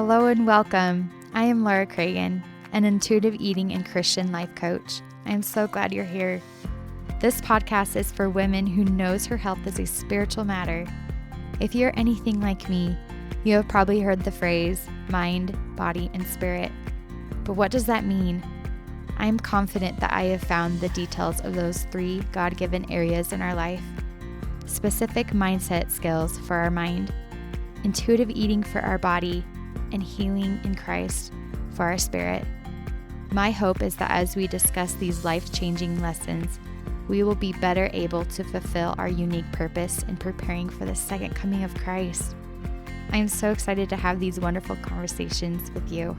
Hello and welcome. I am Laura Cragen, an intuitive eating and Christian life coach. I am so glad you're here. This podcast is for women who knows her health is a spiritual matter. If you're anything like me, you have probably heard the phrase mind, body, and spirit. But what does that mean? I am confident that I have found the details of those three God-given areas in our life. Specific mindset skills for our mind, intuitive eating for our body, and healing in Christ for our spirit. My hope is that as we discuss these life-changing lessons, we will be better able to fulfill our unique purpose in preparing for the second coming of Christ. I am so excited to have these wonderful conversations with you.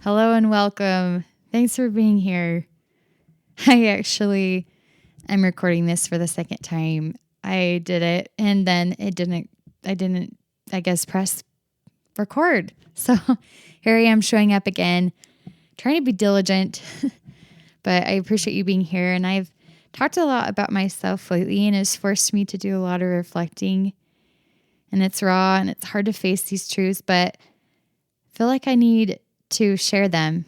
Hello and welcome. Thanks for being here. I actually am recording this for the second time. I did it and then I didn't, press record. So here I am showing up again, trying to be diligent, but I appreciate you being here. And I've talked a lot about myself lately, and it's forced me to do a lot of reflecting, and it's raw and it's hard to face these truths, but I feel like I need to share them.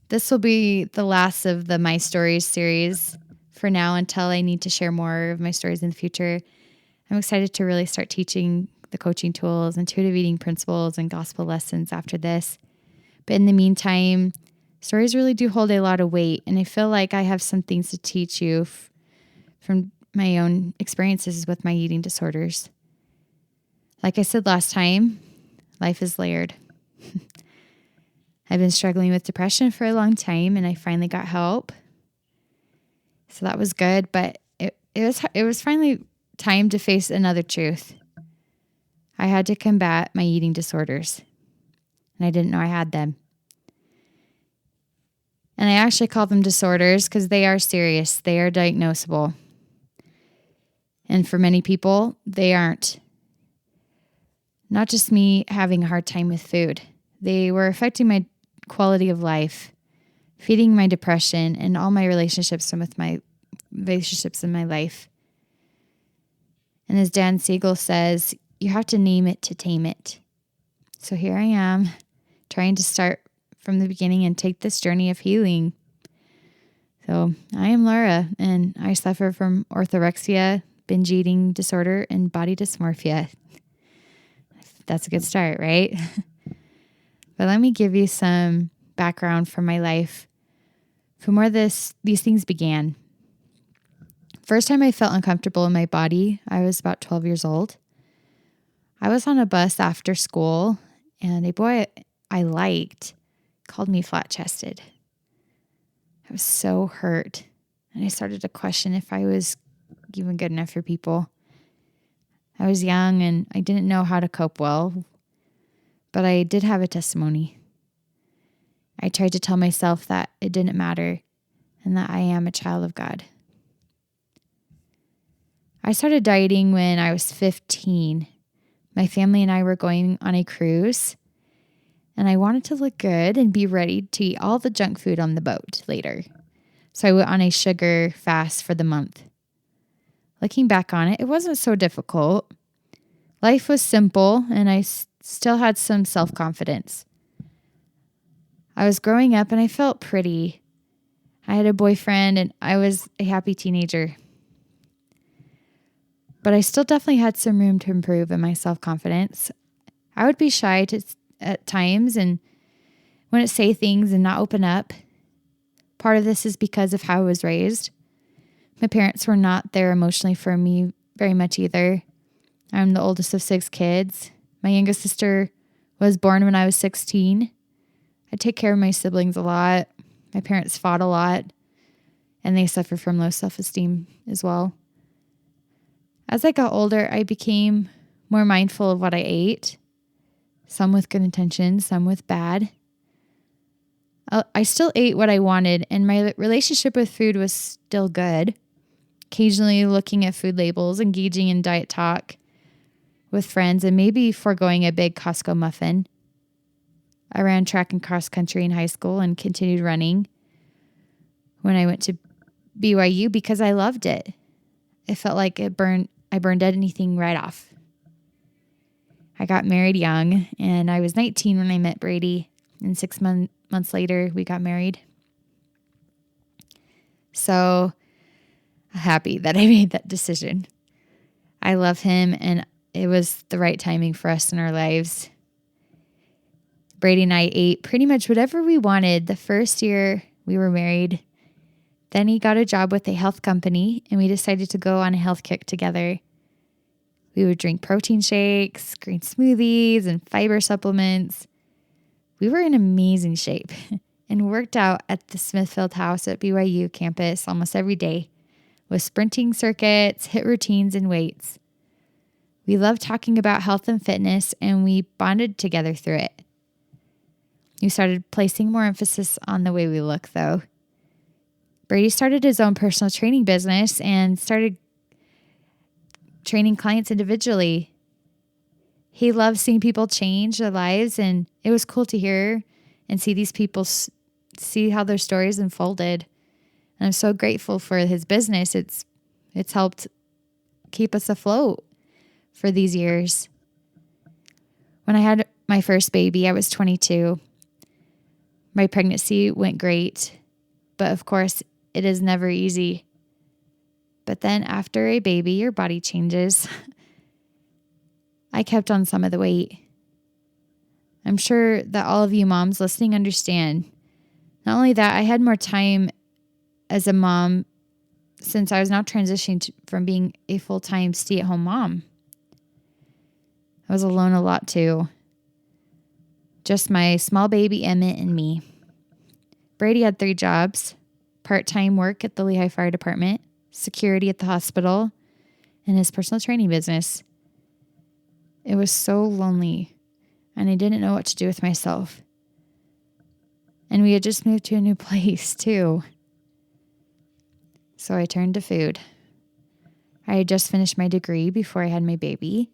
This will be the last of the My Stories series for now until I need to share more of my stories in the future. I'm excited to really start teaching the coaching tools, intuitive eating principles, and gospel lessons after this. But in the meantime, stories really do hold a lot of weight, and I feel like I have some things to teach you from my own experiences with my eating disorders. Like I said last time, life is layered. I've been struggling with depression for a long time, and I finally got help. So that was good, but it was finally time to face another truth. I had to combat my eating disorders, and I didn't know I had them. And I actually call them disorders because they are serious. They are diagnosable. And for many people, they aren't. Not just me having a hard time with food. They were affecting my quality of life, feeding my depression, and all my relationships in my life. And as Dan Siegel says, you have to name it to tame it. So here I am, trying to start from the beginning and take this journey of healing. So I am Laura, and I suffer from orthorexia, binge eating disorder, and body dysmorphia. That's a good start, right? But let me give you some background from my life, from where these things began. First time I felt uncomfortable in my body, I was about 12 years old. I was on a bus after school, and a boy I liked called me flat-chested. I was so hurt, and I started to question if I was even good enough for people. I was young, and I didn't know how to cope well, but I did have a testimony. I tried to tell myself that it didn't matter and that I am a child of God. I started dieting when I was 15. My family and I were going on a cruise, and I wanted to look good and be ready to eat all the junk food on the boat later. So I went on a sugar fast for the month. Looking back on it, it wasn't so difficult. Life was simple, and I still had some self-confidence. I was growing up, and I felt pretty. I had a boyfriend, and I was a happy teenager. But I still definitely had some room to improve in my self-confidence. I would be shy at times and wouldn't say things and not open up. Part of this is because of how I was raised. My parents were not there emotionally for me very much either. I'm the oldest of 6 kids. My youngest sister was born when I was 16. I take care of my siblings a lot. My parents fought a lot, and they suffer from low self-esteem as well. As I got older, I became more mindful of what I ate, some with good intentions, some with bad. I still ate what I wanted, and my relationship with food was still good. Occasionally looking at food labels, engaging in diet talk with friends, and maybe foregoing a big Costco muffin. I ran track and cross country in high school and continued running when I went to BYU because I loved it. It felt like I burned anything right off. I got married young, and I was 19 when I met Brady, and 6 months later, we got married. So happy that I made that decision. I love him, and it was the right timing for us in our lives. Brady and I ate pretty much whatever we wanted the first year we were married. Then he got a job with a health company, and we decided to go on a health kick together. We would drink protein shakes, green smoothies, and fiber supplements. We were in amazing shape and worked out at the Smithfield House at BYU campus almost every day with sprinting circuits, HIIT routines, and weights. We loved talking about health and fitness, and we bonded together through it. We started placing more emphasis on the way we look, though. Brady started his own personal training business and started training clients individually. He loves seeing people change their lives, and it was cool to hear and see these people see how their stories unfolded. And I'm so grateful for his business. It's helped keep us afloat for these years. When I had my first baby, I was 22. My pregnancy went great, but of course, it is never easy. But then after a baby, your body changes. I kept on some of the weight. I'm sure that all of you moms listening understand. Not only that, I had more time as a mom since I was now transitioning from being a full-time stay-at-home mom. I was alone a lot too. Just my small baby Emmett and me. Brady had 3 jobs: part-time work at the Lehigh Fire Department, security at the hospital, and his personal training business. It was so lonely, and I didn't know what to do with myself. And we had just moved to a new place too. So I turned to food. I had just finished my degree before I had my baby.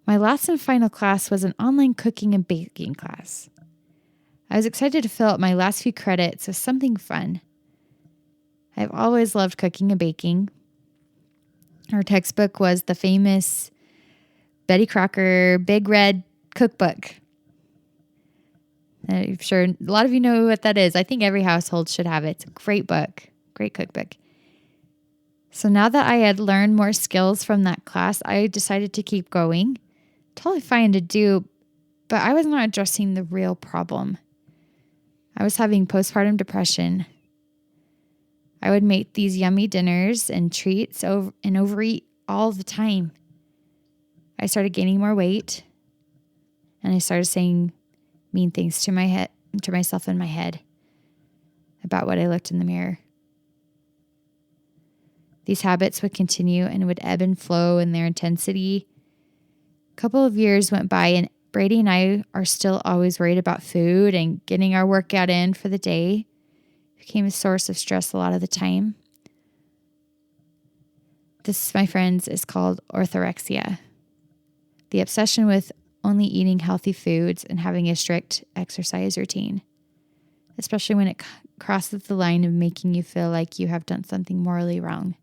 My last and final class was an online cooking and baking class. I was excited to fill up my last few credits with something fun. I've always loved cooking and baking. Our textbook was the famous Betty Crocker Big Red Cookbook. I'm sure a lot of you know what that is. I think every household should have it. It's a great book, great cookbook. So now that I had learned more skills from that class, I decided to keep going. Totally fine to do, but I was not addressing the real problem. I was having postpartum depression. I would make these yummy dinners and treats and overeat all the time. I started gaining more weight, and I started saying mean things to myself in my head about what I looked in the mirror. These habits would continue and would ebb and flow in their intensity. A couple of years went by, and Brady and I are still always worried about food, and getting our workout in for the day became a source of stress a lot of the time. This, my friends, is called orthorexia. The obsession with only eating healthy foods and having a strict exercise routine, especially when it crosses the line of making you feel like you have done something morally wrong.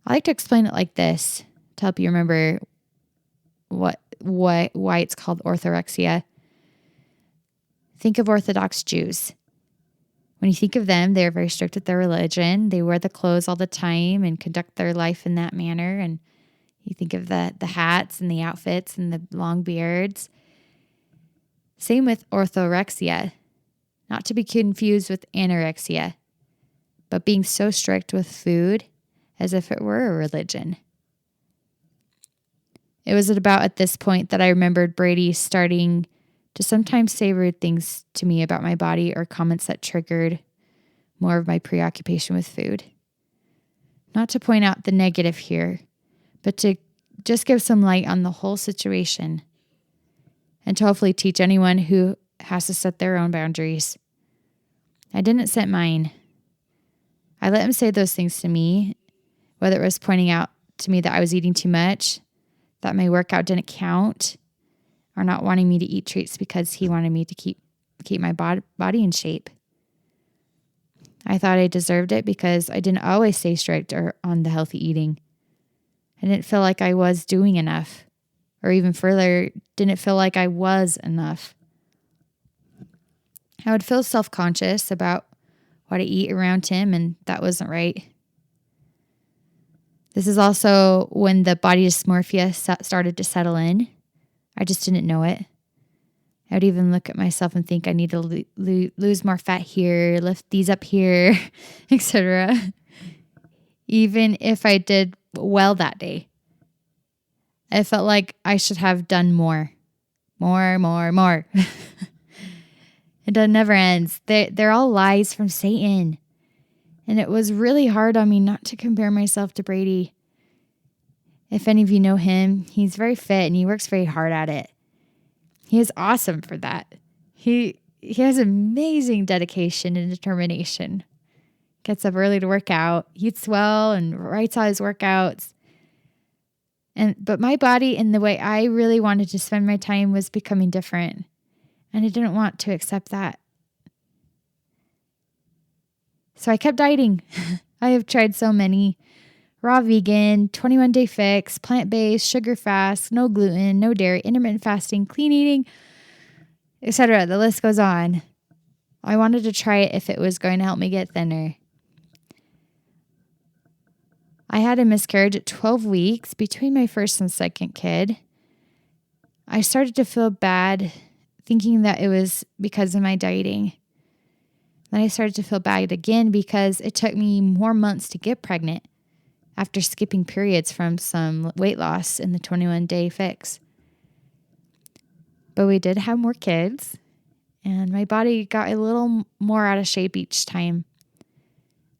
I like to explain it like this to help you remember why it's called orthorexia. Think of Orthodox Jews. When you think of them, they're very strict with their religion. They wear the clothes all the time and conduct their life in that manner. And you think of the hats and the outfits and the long beards. Same with orthorexia, not to be confused with anorexia, but being so strict with food as if it were a religion. It was at this point that I remembered Brady starting to sometimes say rude things to me about my body or comments that triggered more of my preoccupation with food. Not to point out the negative here, but to just give some light on the whole situation and to hopefully teach anyone who has to set their own boundaries. I didn't set mine. I let him say those things to me, whether it was pointing out to me that I was eating too much, that my workout didn't count, or not wanting me to eat treats because he wanted me to keep my body in shape. I thought I deserved it because I didn't always stay strict or on the healthy eating. I didn't feel like I was doing enough, or even further, didn't feel like I was enough. I would feel self-conscious about what I eat around him, and that wasn't right. This is also when the body dysmorphia started to settle in. I just didn't know it. I would even look at myself and think I need to lose more fat here, lift these up here, etc. Even if I did well that day, I felt like I should have done more. It never ends. They're all lies from Satan. And it was really hard on me not to compare myself to Brady. If any of you know him, he's very fit and he works very hard at it. He is awesome for that. He has amazing dedication and determination. Gets up early to work out, eats well, and writes out his workouts. But my body and the way I really wanted to spend my time was becoming different. And I didn't want to accept that. So I kept dieting. I have tried so many. Raw vegan, 21-day fix, plant-based, sugar fast, no gluten, no dairy, intermittent fasting, clean eating, etc. The list goes on. I wanted to try it if it was going to help me get thinner. I had a miscarriage at 12 weeks between my first and second kid. I started to feel bad, thinking that it was because of my dieting. Then I started to feel bad again because it took me more months to get pregnant after skipping periods from some weight loss in the 21-day fix. But we did have more kids, and my body got a little more out of shape each time.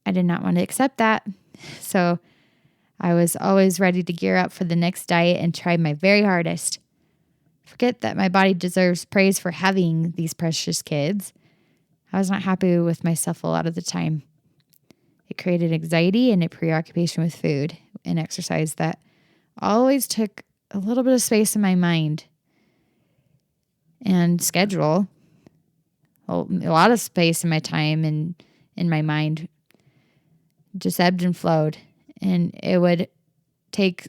I did not want to accept that, so I was always ready to gear up for the next diet and try my very hardest. Forget that my body deserves praise for having these precious kids. I was not happy with myself a lot of the time. It created anxiety and a preoccupation with food and exercise that always took a little bit of space in my mind and schedule. Well, a lot of space in my time and in my mind. Just ebbed and flowed. And it would take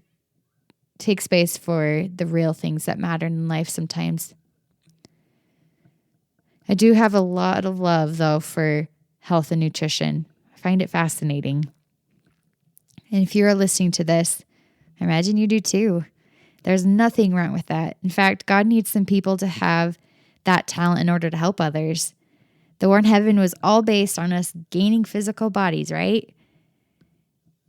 space for the real things that matter in life sometimes. I do have a lot of love, though, for health and nutrition. I find it fascinating. And if you're listening to this, I imagine you do too. There's nothing wrong with that. In fact, God needs some people to have that talent in order to help others. The war in heaven was all based on us gaining physical bodies, right?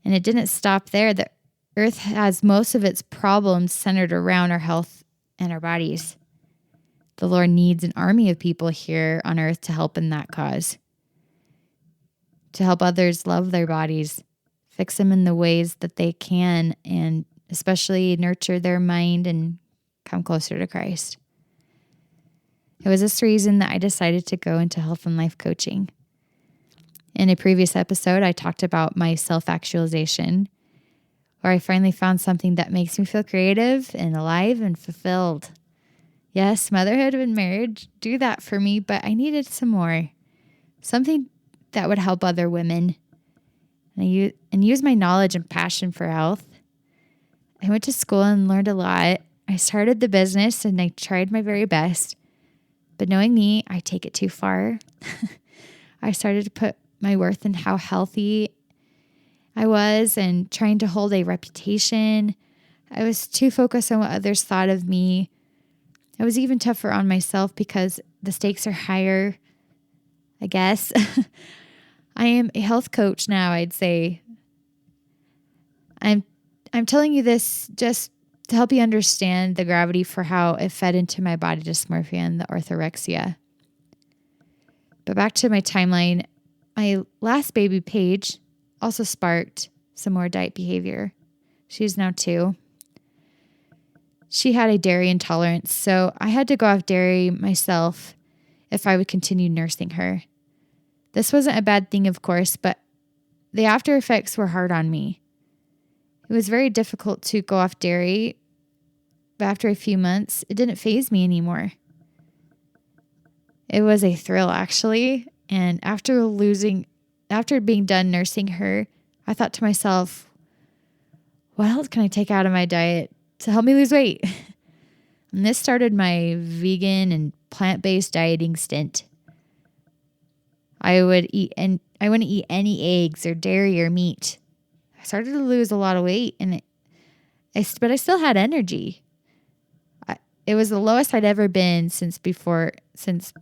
And it didn't stop there. The earth has most of its problems centered around our health and our bodies. The Lord needs an army of people here on earth to help in that cause. To help others love their bodies, fix them in the ways that they can, and especially nurture their mind and come closer to Christ. It was this reason that I decided to go into health and life coaching. In a previous episode, I talked about my self-actualization, where I finally found something that makes me feel creative and alive and fulfilled. Yes, motherhood and marriage do that for me, but I needed some more. Something that would help other women. And use my knowledge and passion for health. I went to school and learned a lot. I started the business and I tried my very best. But knowing me, I take it too far. I started to put my worth in how healthy I was and trying to hold a reputation. I was too focused on what others thought of me. I was even tougher on myself because the stakes are higher, I guess. I am a health coach now, I'd say. I'm telling you this just to help you understand the gravity for how it fed into my body dysmorphia and the orthorexia. But back to my timeline, my last baby, Paige, also sparked some more diet behavior. She's now 2. She had a dairy intolerance, so I had to go off dairy myself if I would continue nursing her. This wasn't a bad thing, of course, but the after effects were hard on me. It was very difficult to go off dairy, but after a few months, it didn't faze me anymore. It was a thrill, actually, and after being done nursing her, I thought to myself, what else can I take out of my diet to help me lose weight? And this started my vegan and plant-based dieting stint. I wouldn't eat any eggs or dairy or meat. I started to lose a lot of weight, but I still had energy. It was the lowest I'd ever been since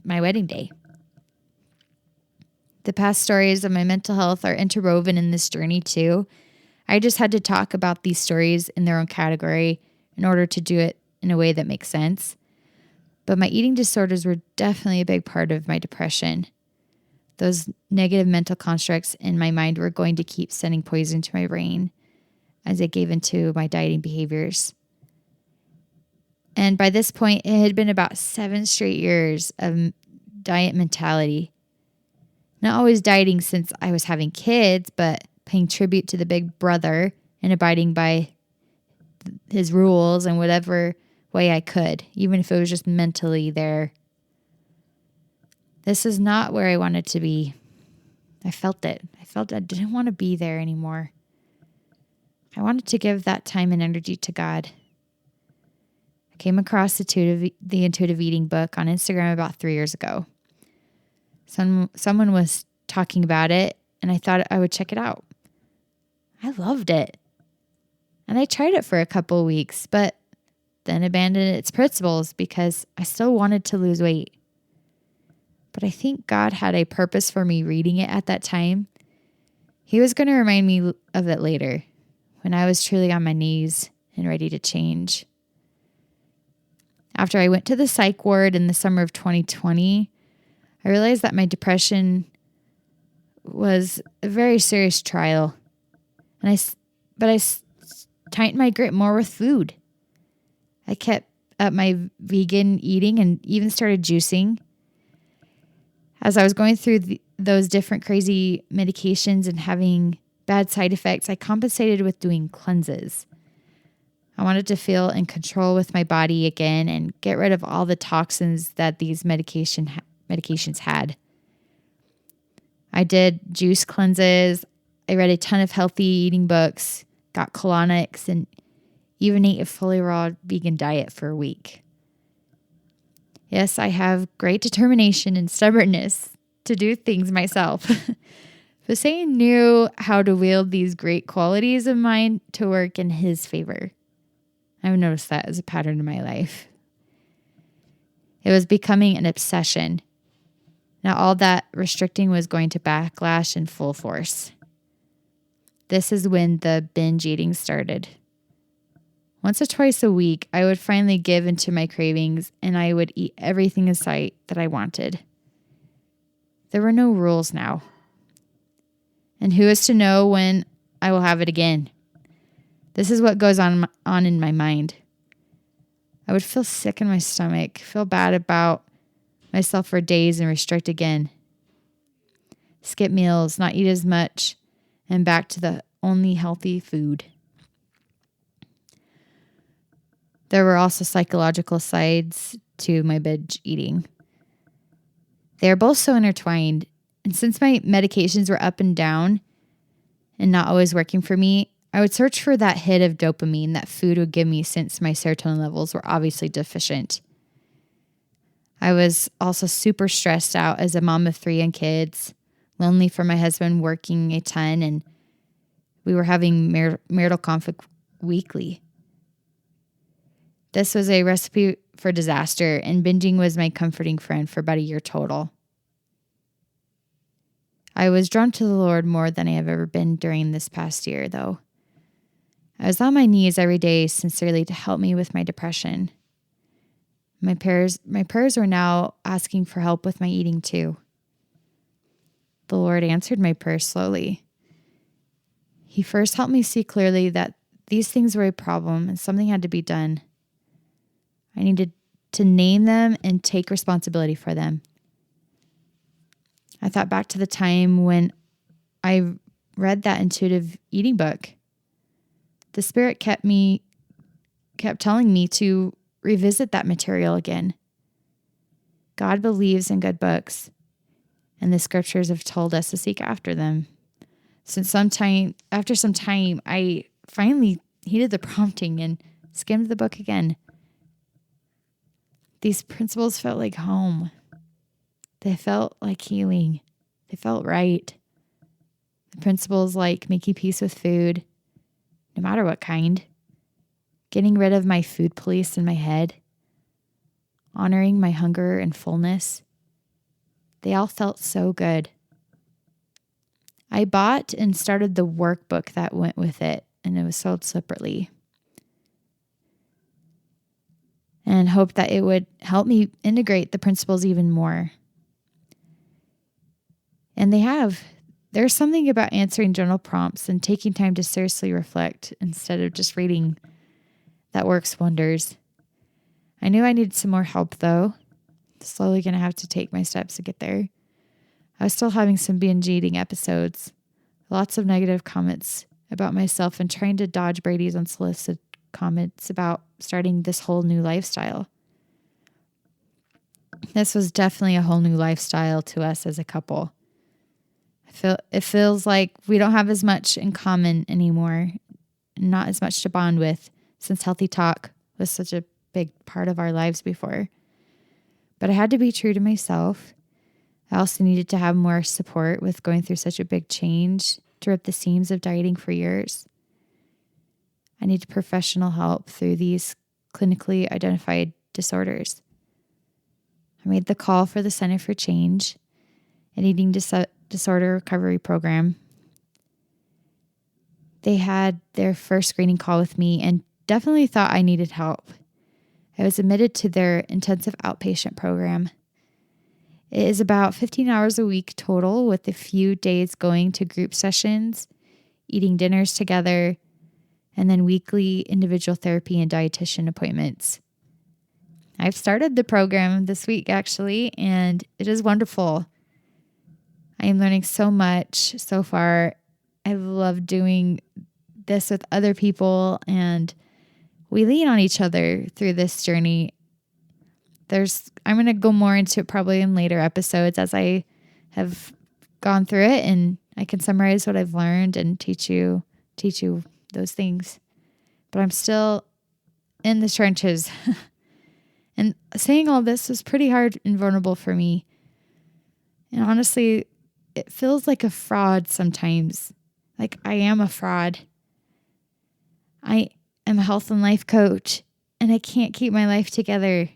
my wedding day. The past stories of my mental health are interwoven in this journey too. I just had to talk about these stories in their own category in order to do it in a way that makes sense. But my eating disorders were definitely a big part of my depression. Those negative mental constructs in my mind were going to keep sending poison to my brain as I gave into my dieting behaviors. And by this point, it had been about 7 straight years of diet mentality. Not always dieting since I was having kids, but paying tribute to the big brother and abiding by his rules in whatever way I could, even if it was just mentally there. This is not where I wanted to be. I felt it. I felt I didn't want to be there anymore. I wanted to give that time and energy to God. I came across the Intuitive Eating book on Instagram about 3 years ago. Someone was talking about it, and I thought I would check it out. I loved it. And I tried it for a couple of weeks, but then abandoned its principles because I still wanted to lose weight. But I think God had a purpose for me reading it at that time. He was going to remind me of it later, when I was truly on my knees and ready to change. After I went to the psych ward in the summer of 2020, I realized that my depression was a very serious trial. But I tightened my grip more with food. I kept up my vegan eating and even started juicing. As I was going through those different crazy medications and having bad side effects, I compensated with doing cleanses. I wanted to feel in control with my body again and get rid of all the toxins that these medications had. I did juice cleanses. I read a ton of healthy eating books, got colonics, and even ate a fully raw vegan diet for a week. Yes, I have great determination and stubbornness to do things myself. But Satan knew how to wield these great qualities of mine to work in his favor. I've noticed that as a pattern in my life. It was becoming an obsession. Now all that restricting was going to backlash in full force. This is when the binge eating started. Once or twice a week, I would finally give into my cravings and I would eat everything in sight that I wanted. There were no rules now. And who is to know when I will have it again? This is what goes on in my mind. I would feel sick in my stomach, feel bad about myself for days and restrict again. Skip meals, not eat as much, and back to the only healthy food. There were also psychological sides to my binge eating. They are both so intertwined, and since my medications were up and down and not always working for me, I would search for that hit of dopamine that food would give me since my serotonin levels were obviously deficient. I was also super stressed out as a mom of 3 young kids, lonely for my husband working a ton, and we were having marital conflict weekly. This was a recipe for disaster, and binging was my comforting friend for about a year total. I was drawn to the Lord more than I have ever been during this past year, though. I was on my knees every day sincerely to help me with my depression. My prayers were now asking for help with my eating too. The Lord answered my prayers slowly. He first helped me see clearly that these things were a problem and something had to be done. I needed to name them and take responsibility for them. I thought back to the time when I read that intuitive eating book. The Spirit kept telling me to revisit that material again. God believes in good books, and the scriptures have told us to seek after them. After some time, I finally he did the prompting and skimmed the book again. These principles felt like home. They felt like healing. They felt right. The principles like making peace with food, no matter what kind, getting rid of my food police in my head, honoring my hunger and fullness, they all felt so good. I bought and started the workbook that went with it, and it was sold separately. And hoped that it would help me integrate the principles even more. And they have. There's something about answering journal prompts and taking time to seriously reflect instead of just reading that works wonders. I knew I needed some more help, though. Slowly going to have to take my steps to get there. I was still having some binge eating episodes, lots of negative comments about myself, and trying to dodge Brady's unsolicited comments about starting this whole new lifestyle. This was definitely a whole new lifestyle to us as a couple. It feels like we don't have as much in common anymore, not as much to bond with, since healthy talk was such a big part of our lives before. But I had to be true to myself. I also needed to have more support with going through such a big change to rip the seams of dieting for years. I needed professional help through these clinically identified disorders. I made the call for the Center for Change, an eating disorder recovery program. They had their first screening call with me and definitely thought I needed help. I was admitted to their intensive outpatient program. It is about 15 hours a week total, with a few days going to group sessions, eating dinners together, and then weekly individual therapy and dietitian appointments. I've started the program this week, actually, and it is wonderful. I am learning so much so far. I love doing this with other people, and we lean on each other through this journey. I'm going to go more into it probably in later episodes as I have gone through it, and I can summarize what I've learned and teach you those things. But I'm still in the trenches. And saying all this was pretty hard and vulnerable for me. And honestly, it feels like a fraud sometimes. Like I am a fraud. I am a health and life coach, and I can't keep my life together.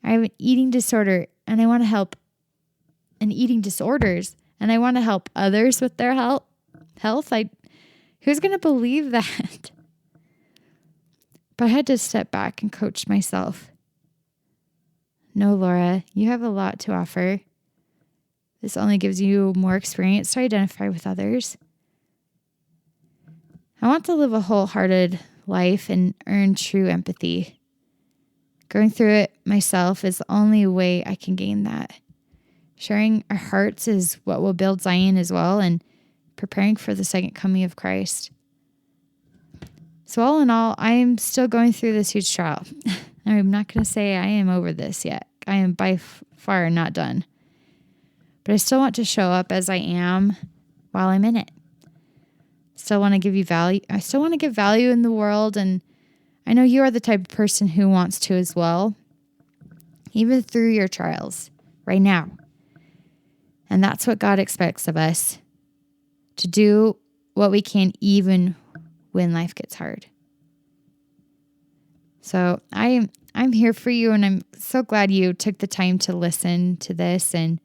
I have an eating disorder, and I want to help in eating disorders, and I want to help others with their health. Who's going to believe that? But I had to step back and coach myself. No, Laura, you have a lot to offer. This only gives you more experience to identify with others. I want to live a wholehearted life and earn true empathy. Going through it myself is the only way I can gain that. Sharing our hearts is what will build Zion as well, and preparing for the second coming of Christ. So all in all, I am still going through this huge trial. I'm not going to say I am over this yet. I am by far not done. But I still want to show up as I am while I'm in it. Still want to give you value. I still want to give value in the world, and I know you are the type of person who wants to as well, even through your trials right now. And that's what God expects of us, to do what we can even when life gets hard. So I'm here for you, and I'm so glad you took the time to listen to this. And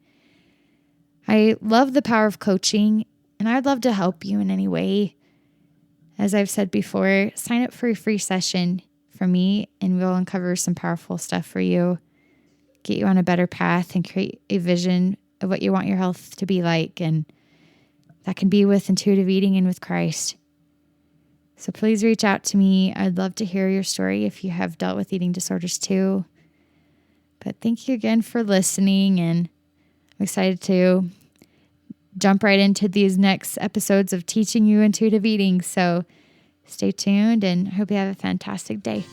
I love the power of coaching, and I'd love to help you in any way. As I've said before, sign up for a free session from me, and we'll uncover some powerful stuff for you, get you on a better path, and create a vision of what you want your health to be like. And that can be with intuitive eating and with Christ. So please reach out to me. I'd love to hear your story if you have dealt with eating disorders too. But thank you again for listening, and I'm excited to jump right into these next episodes of teaching you intuitive eating. So stay tuned, and I hope you have a fantastic day.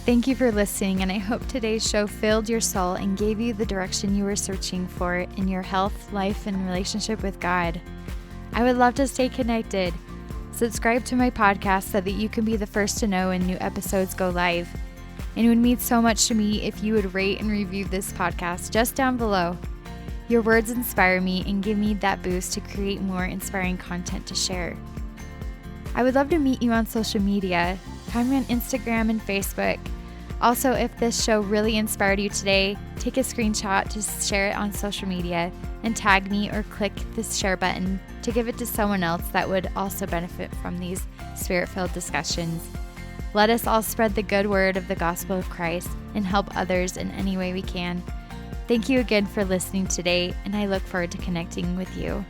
Thank you for listening, and I hope today's show filled your soul and gave you the direction you were searching for in your health, life, and relationship with God. I would love to stay connected. Subscribe to my podcast so that you can be the first to know when new episodes go live. And it would mean so much to me if you would rate and review this podcast just down below. Your words inspire me and give me that boost to create more inspiring content to share. I would love to meet you on social media. Find me on Instagram and Facebook. Also, if this show really inspired you today, take a screenshot to share it on social media and tag me or click the share button to give it to someone else that would also benefit from these spirit-filled discussions. Let us all spread the good word of the gospel of Christ and help others in any way we can. Thank you again for listening today, and I look forward to connecting with you.